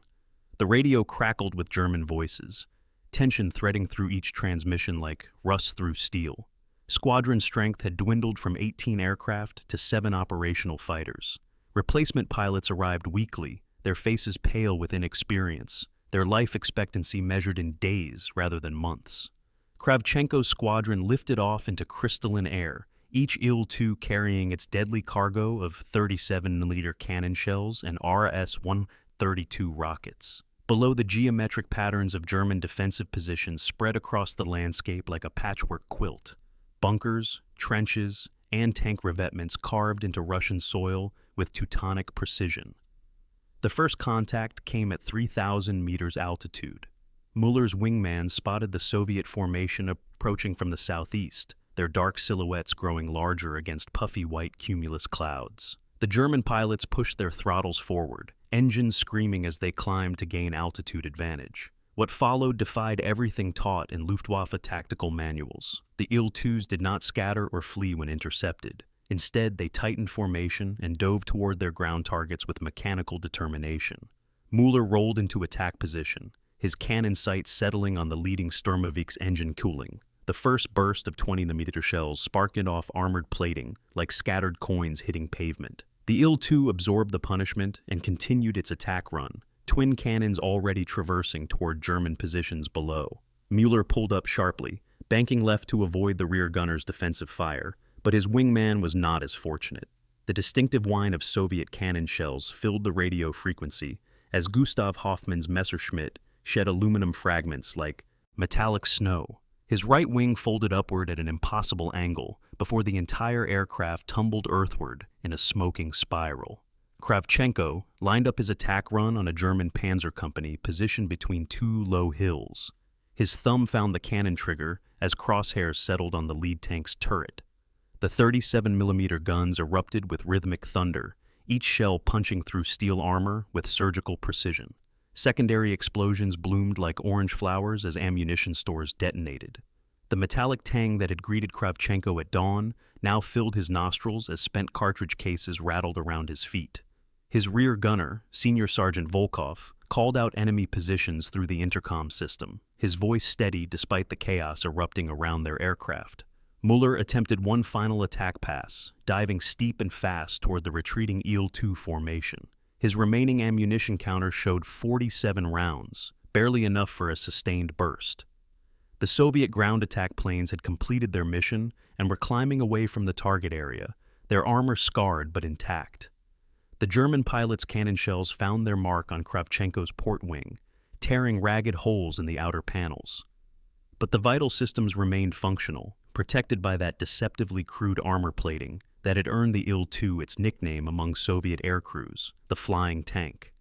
The radio crackled with German voices, tension threading through each transmission like rust through steel. Squadron strength had dwindled from 18 aircraft to 7 operational fighters. Replacement pilots arrived weekly, their faces pale with inexperience, their life expectancy measured in days rather than months. Kravchenko's squadron lifted off into crystalline air, each Il-2 carrying its deadly cargo of 37-liter cannon shells and RS-132 rockets. Below, the geometric patterns of German defensive positions spread across the landscape like a patchwork quilt. Bunkers, trenches, and tank revetments carved into Russian soil with Teutonic precision. The first contact came at 3,000 meters altitude. Mueller's wingman spotted the Soviet formation approaching from the southeast, their dark silhouettes growing larger against puffy white cumulus clouds. The German pilots pushed their throttles forward, engines screaming as they climbed to gain altitude advantage. What followed defied everything taught in Luftwaffe tactical manuals. The Il-2s did not scatter or flee when intercepted. Instead, they tightened formation and dove toward their ground targets with mechanical determination. Mueller rolled into attack position, his cannon sights settling on the leading Sturmovik's engine cooling. The first burst of 20-millimeter shells sparked off armored plating like scattered coins hitting pavement. The Il-2 absorbed the punishment and continued its attack run, twin cannons already traversing toward German positions below. Mueller pulled up sharply, banking left to avoid the rear gunner's defensive fire, but his wingman was not as fortunate. The distinctive whine of Soviet cannon shells filled the radio frequency as Gustav Hoffmann's Messerschmitt shed aluminum fragments like metallic snow. His right wing folded upward at an impossible angle before the entire aircraft tumbled earthward in a smoking spiral. Kravchenko lined up his attack run on a German panzer company positioned between 2 low hills. His thumb found the cannon trigger as crosshairs settled on the lead tank's turret. The 37-millimeter guns erupted with rhythmic thunder, each shell punching through steel armor with surgical precision. Secondary explosions bloomed like orange flowers as ammunition stores detonated. The metallic tang that had greeted Kravchenko at dawn now filled his nostrils as spent cartridge cases rattled around his feet. His rear gunner, Senior Sergeant Volkov, called out enemy positions through the intercom system, his voice steady despite the chaos erupting around their aircraft. Mueller attempted one final attack pass, diving steep and fast toward the retreating Il-2 formation. His remaining ammunition counter showed 47 rounds, barely enough for a sustained burst. The Soviet ground attack planes had completed their mission and were climbing away from the target area, their armor scarred but intact. The German pilots' cannon shells found their mark on Kravchenko's port wing, tearing ragged holes in the outer panels. But the vital systems remained functional, protected by that deceptively crude armor plating that had earned the Il-2 its nickname among Soviet aircrews, the flying tank.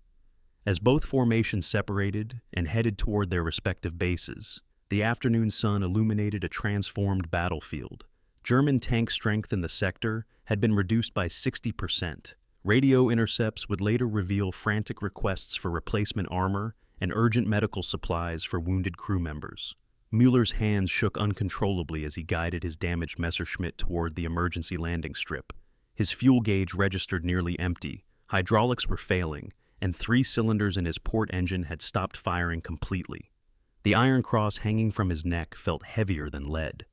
As both formations separated and headed toward their respective bases, the afternoon sun illuminated a transformed battlefield. German tank strength in the sector had been reduced by 60%. Radio intercepts would later reveal frantic requests for replacement armor and urgent medical supplies for wounded crew members. Mueller's hands shook uncontrollably as he guided his damaged Messerschmitt toward the emergency landing strip. His fuel gauge registered nearly empty, hydraulics were failing, and 3 cylinders in his port engine had stopped firing completely. The iron cross hanging from his neck felt heavier than lead.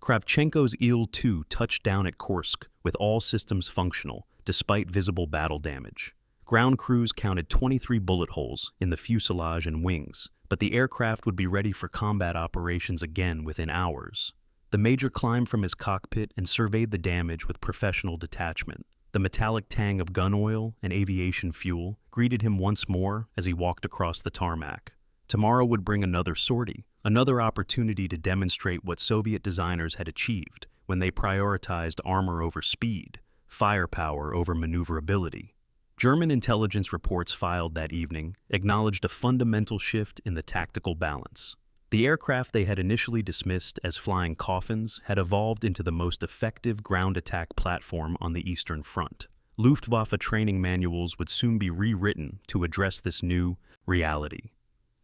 Kravchenko's Il-2 touched down at Kursk with all systems functional, despite visible battle damage. Ground crews counted 23 bullet holes in the fuselage and wings, but the aircraft would be ready for combat operations again within hours. The major climbed from his cockpit and surveyed the damage with professional detachment. The metallic tang of gun oil and aviation fuel greeted him once more as he walked across the tarmac. Tomorrow would bring another sortie, another opportunity to demonstrate what Soviet designers had achieved when they prioritized armor over speed, firepower over maneuverability. German intelligence reports filed that evening acknowledged a fundamental shift in the tactical balance. The aircraft they had initially dismissed as flying coffins had evolved into the most effective ground attack platform on the Eastern Front. Luftwaffe training manuals would soon be rewritten to address this new reality.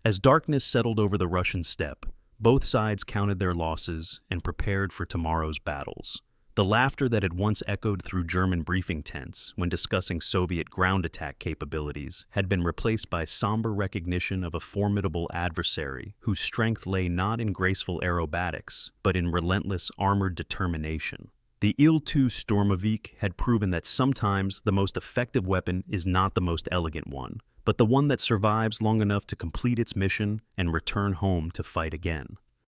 As darkness settled over the Russian steppe, both sides counted their losses and prepared for tomorrow's battles. The laughter that had once echoed through German briefing tents when discussing Soviet ground attack capabilities had been replaced by somber recognition of a formidable adversary whose strength lay not in graceful aerobatics, but in relentless armored determination. The Il-2 Sturmovik had proven that sometimes the most effective weapon is not the most elegant one, but the one that survives long enough to complete its mission and return home to fight again.